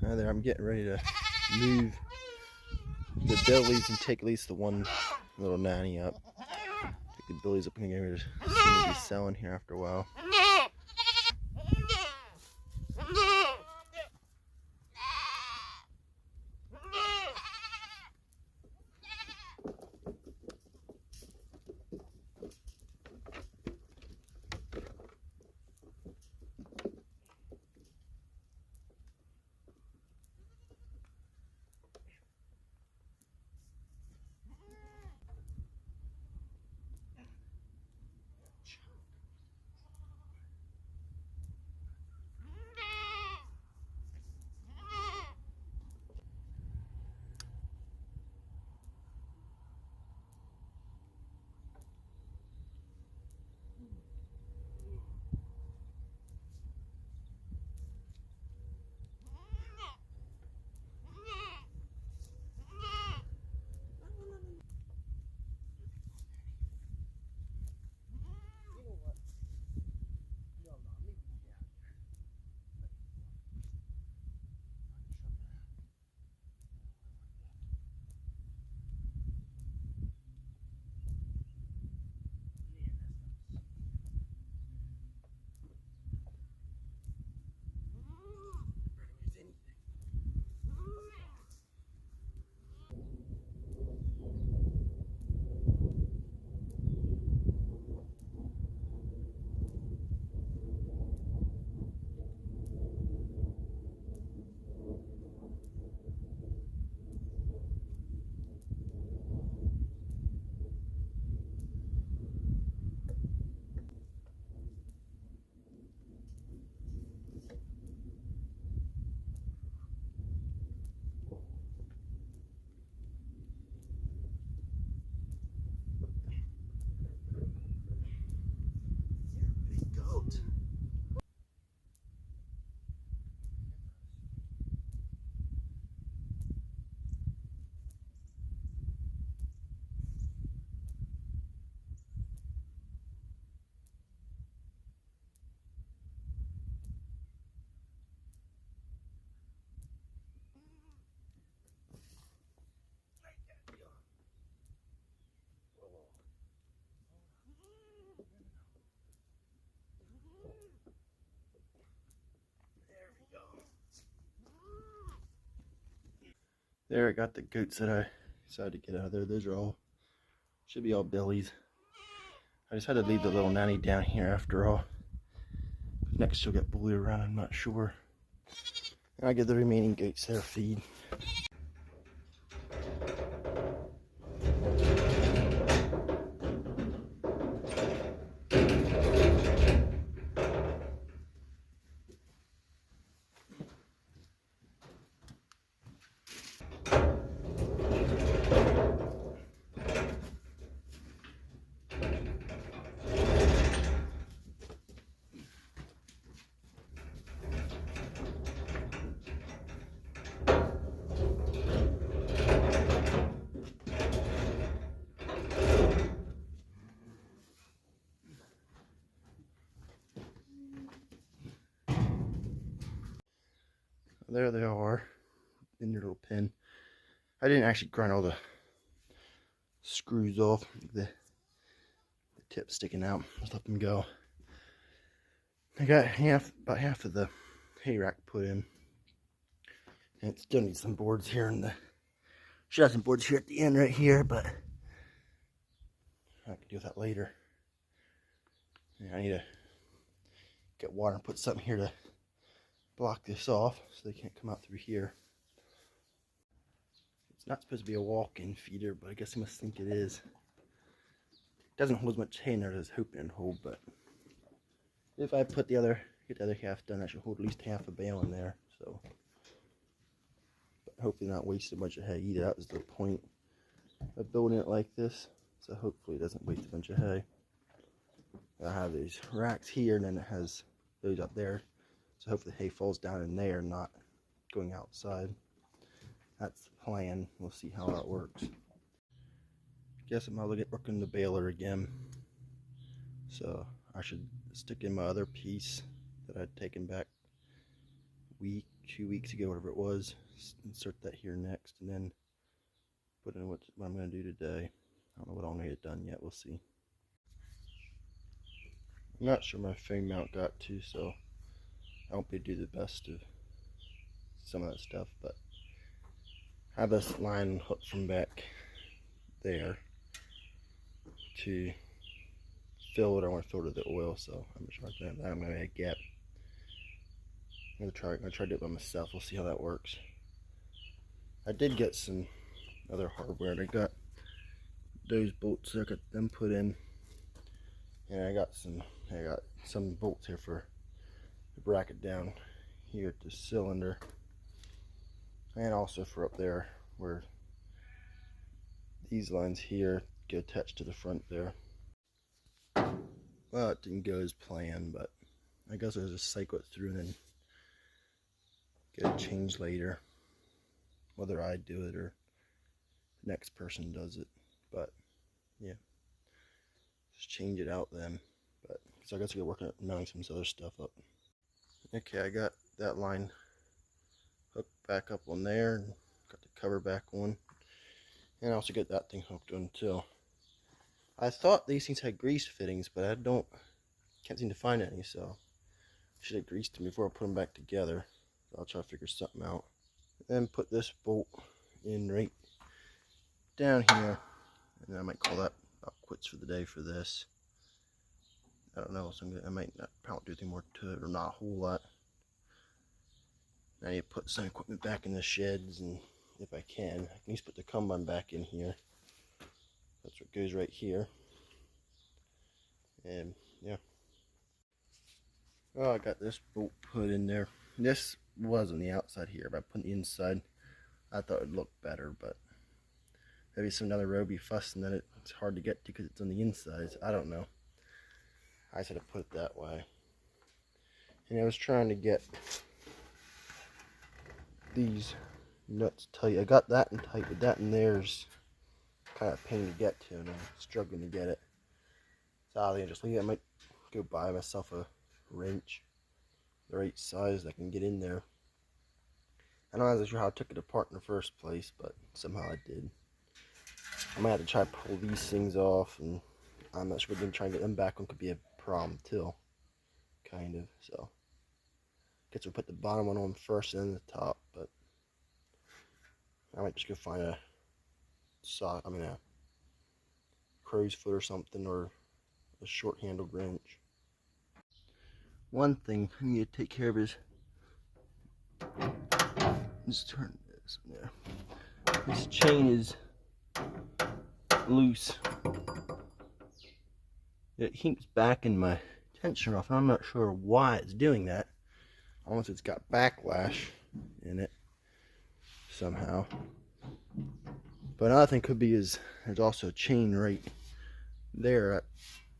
There, I'm getting ready to move the billies and take at least the one little nanny up. Take the billies up and get ready to see me be selling here after a while. There, I got the goats that I decided to get out of there. Those are all, should be all billies. I just had to leave the little nanny down here after all. Next she'll get bullied around, I'm not sure. And I give the remaining goats their feed. There they are in your little pen. I didn't actually grind all the screws off, the tip sticking out. Just let them go. I got about half of the hay rack put in, and it still needs some boards here. And should have some boards here at the end right here, but I can deal with that later. Yeah, I need to get water and put something here to block this off so they can't come out through here. It's not supposed to be a walk-in feeder, but I guess I must think it is. It doesn't hold as much hay in there as I was hoping it'd hold, but if I put get the other half done, that should hold at least half a bale in there. So, but hopefully not waste a bunch of hay either. That was the point of building it like this. So hopefully it doesn't waste a bunch of hay. I have these racks here, and then it has those up there. So hopefully the hay falls down in there, not going outside. That's the plan. We'll see how that works. Guess I'm gonna get working the baler again. So I should stick in my other piece that I'd taken back 2 weeks ago, whatever it was. Insert that here next, and then put in what I'm going to do today. I don't know what I'm going to get done yet. We'll see. I'm not sure my frame mount got to, so I won't be able to do the best of some of that stuff, but I have this line hooked from back there to fill what I want to fill to the oil, so I'm just going to make a gap. I'm going to try to do it by myself. We'll see how that works. I did get some other hardware. I got those bolts, I got them put in, and I got some bolts here for the bracket down here at the cylinder, and also for up there where these lines here get attached to the front there. Well, it didn't go as planned, but I guess I'll just cycle it through and then get it changed later, whether I do it or the next person does it. But yeah, just change it out then. But so I guess I got working at mounting some other stuff up. Okay, I got that line hooked back up on there, and got the cover back on, and I also get that thing hooked on too. I thought these things had grease fittings, but I can't seem to find any, so I should have greased them before I put them back together. So I'll try to figure something out. Then put this bolt in right down here, and then I might call that about quits for the day for this. I don't know, so I might not probably do anything more to it, or not a whole lot. I need to put some equipment back in the sheds, and if I can at least put the combine back in here. That's what goes right here. And yeah. Oh, I got this bolt put in there. This was on the outside here, but I put it inside. I thought it would look better, but maybe some other road be fussing that it's hard to get to because it's on the inside. I don't know. I just had to put it that way. And I was trying to get these nuts tight. I got that in tight, but that in there's kind of a pain to get to, and I'm struggling to get it. So I think just leave it. I might go buy myself a wrench, the right size that I can get in there. I'm not really sure how I took it apart in the first place, but somehow I did. I might have to try to pull these things off, and I'm not sure, but then trying to get them back on could be a problem too, kind of. So guess we'll put the bottom one on first and then the top, but I might just go find a crow's foot or something, or a short handled wrench. One thing I need to take care of is just turn this in there. This chain is loose. It keeps backing my tension off, and I'm not sure why it's doing that. Almost it's got backlash in it somehow. But another thing could be is there's also a chain right there that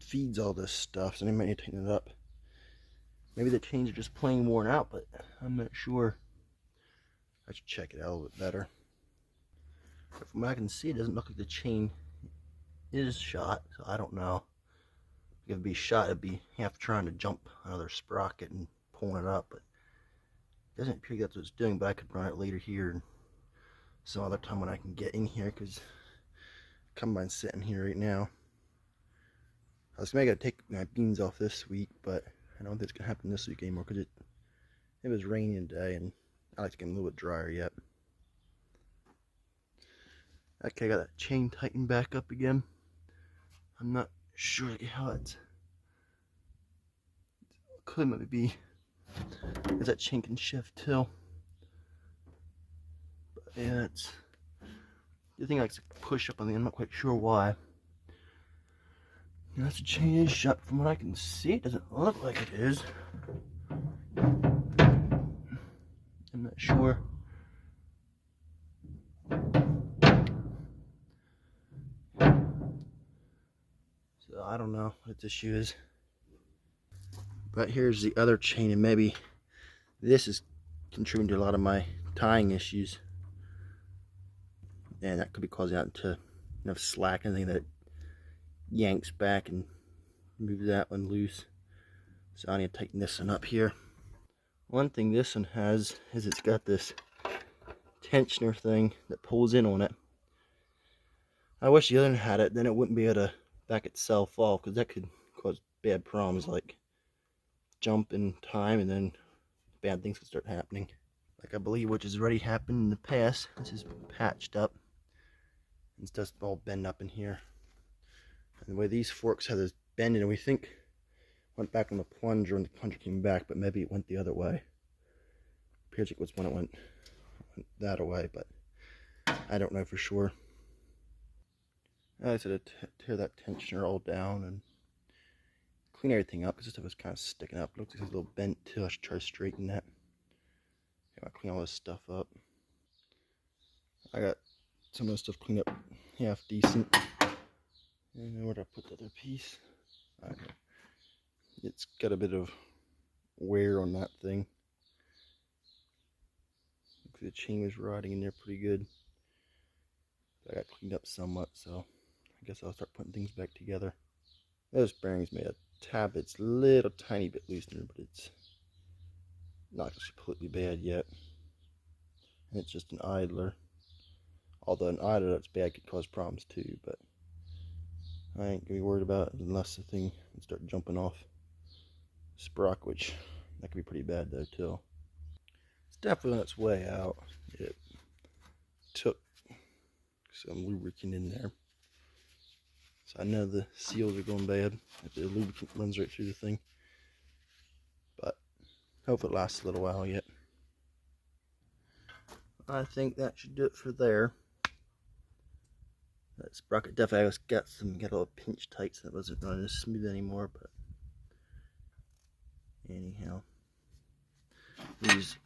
feeds all this stuff, so they might need to tighten it up. Maybe the chains are just plain worn out, but I'm not sure. I should check it out a little bit better. But from what I can see, it doesn't look like the chain is shot, so I don't know. If it'd be shot, it'd be half trying to jump another sprocket and pulling it up, but it doesn't appear that's what it's doing. But I could run it later here and some other time when I can get in here, because the combine's sitting here right now. I was maybe gonna take my beans off this week, but I don't think it's gonna happen this week anymore because it was raining today, and I like to get them a little bit drier yet. Okay, I got that chain tightened back up again. I'm not sure how it's. Could maybe be because that chain can shift too. But yeah, it's the thing I like to push up on the end. I'm not quite sure why. Now, the chain is shut. From what I can see, it doesn't look like it is. I'm not sure. So I don't know what this issue is. But here's the other chain, and maybe this is contributing to a lot of my tying issues. And that could be causing out to enough slack, anything that yanks back and moves that one loose. So I need to tighten this one up here. One thing this one has is it's got this tensioner thing that pulls in on it. I wish the other one had it, then it wouldn't be able to back itself off, because that could cause bad problems like jump in time and then bad things could start happening. Like I believe which has already happened in the past. This is patched up. It's just all bent up in here. And the way these forks have this bend, and we think went back on the plunger and the plunger came back, but maybe it went the other way. Appears like it was when it went that way, but I don't know for sure. I said to tear that tensioner all down and clean everything up because this stuff was kind of sticking up. It looks like it's a little bent too. I should try to straighten that. I clean all this stuff up. I got some of this stuff cleaned up half decent. And where did I put the other piece? It's got a bit of wear on that thing. Looks like the chain was rotting in there pretty good. I got cleaned up somewhat, so I guess I'll start putting things back together. This bearing's made a tab. It's a little tiny bit looser, but it's not completely bad yet. And it's just an idler. Although an idler that's bad could cause problems too, but I ain't gonna be worried about it unless the thing would start jumping off sprocket, which that could be pretty bad though too. It's definitely on its way out. It took some lubricant in there, so I know the seals are going bad if the lubricant runs right through the thing. But hopefully it lasts a little while yet. I think that should do it for there. That sprocket definitely got a little pinch tight, so it wasn't running as smooth anymore. But anyhow, these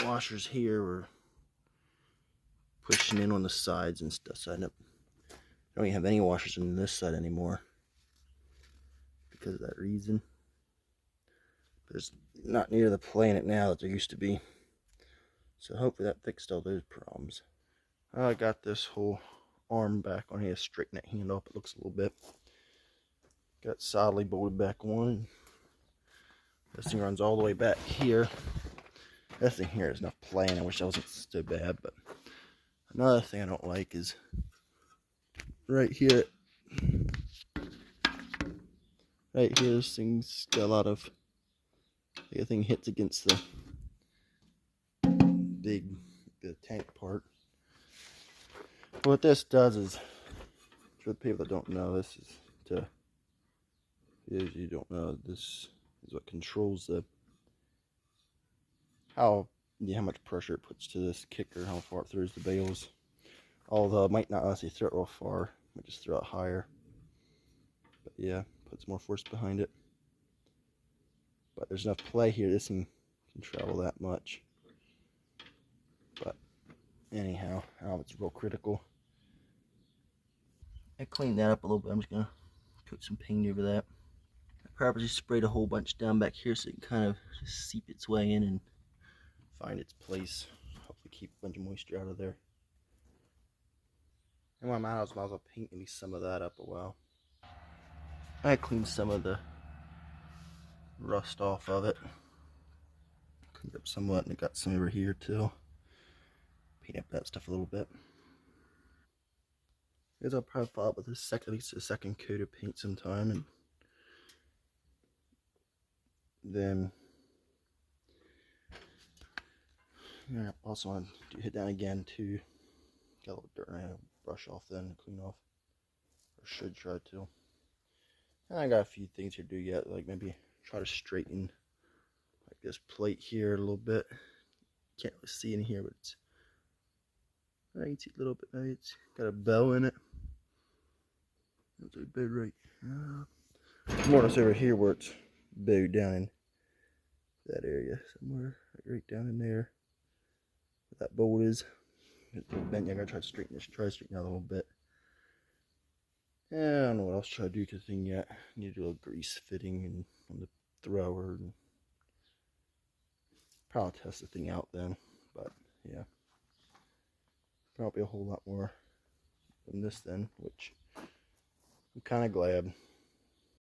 washers here were pushing in on the sides and stuff, so I don't even have any washers on this side anymore because of that reason. There's not near the planet now that there used to be, so hopefully that fixed all those problems. I got this whole arm back on here, straighten that hand up. It looks a little bit. Got solidly bolted back on. This thing runs all the way back here. This thing here is enough playing. I wish that wasn't so bad, but another thing I don't like is right here. Right here, this thing's got a lot of. The thing hits against the tank part. What this does is, for the people that don't know, this is what controls how much pressure it puts to this kicker, how far it throws the bales. Although it might not honestly throw it real far, it might just throw it higher. But yeah, puts more force behind it. But there's enough play here, this thing can travel that much. But anyhow, I don't know if it's real critical. I cleaned that up a little bit. I'm just gonna coat some paint over that. I probably sprayed a whole bunch down back here so it can kind of just seep its way in and find its place. Hopefully keep a bunch of moisture out of there. And while I'm out, I might as well paint maybe some of that up a while. I cleaned some of the rust off of it. Cleaned up somewhat, and it got some over here too. Paint up that stuff a little bit. I guess I'll probably follow up with at least a second coat of paint sometime, and then I also want to hit down again to get a little dirt and brush off then and clean off, or should try to. And I got a few things to do yet, like maybe try to straighten like this plate here a little bit. Can't really see in here, but it's, I can see a little bit. Maybe it's got a bow in it. That's a bit right. More or less over here where it's bowed down in that area somewhere, right down in there. Where that bolt is. It's a little bent. I gotta try to straighten this. Try to straighten out a little bit. Yeah, I don't know what else to try to do to the thing yet. I need to do a little grease fitting and on the thrower. And probably test the thing out then. But yeah, probably a whole lot more than this then, which I'm kind of glad.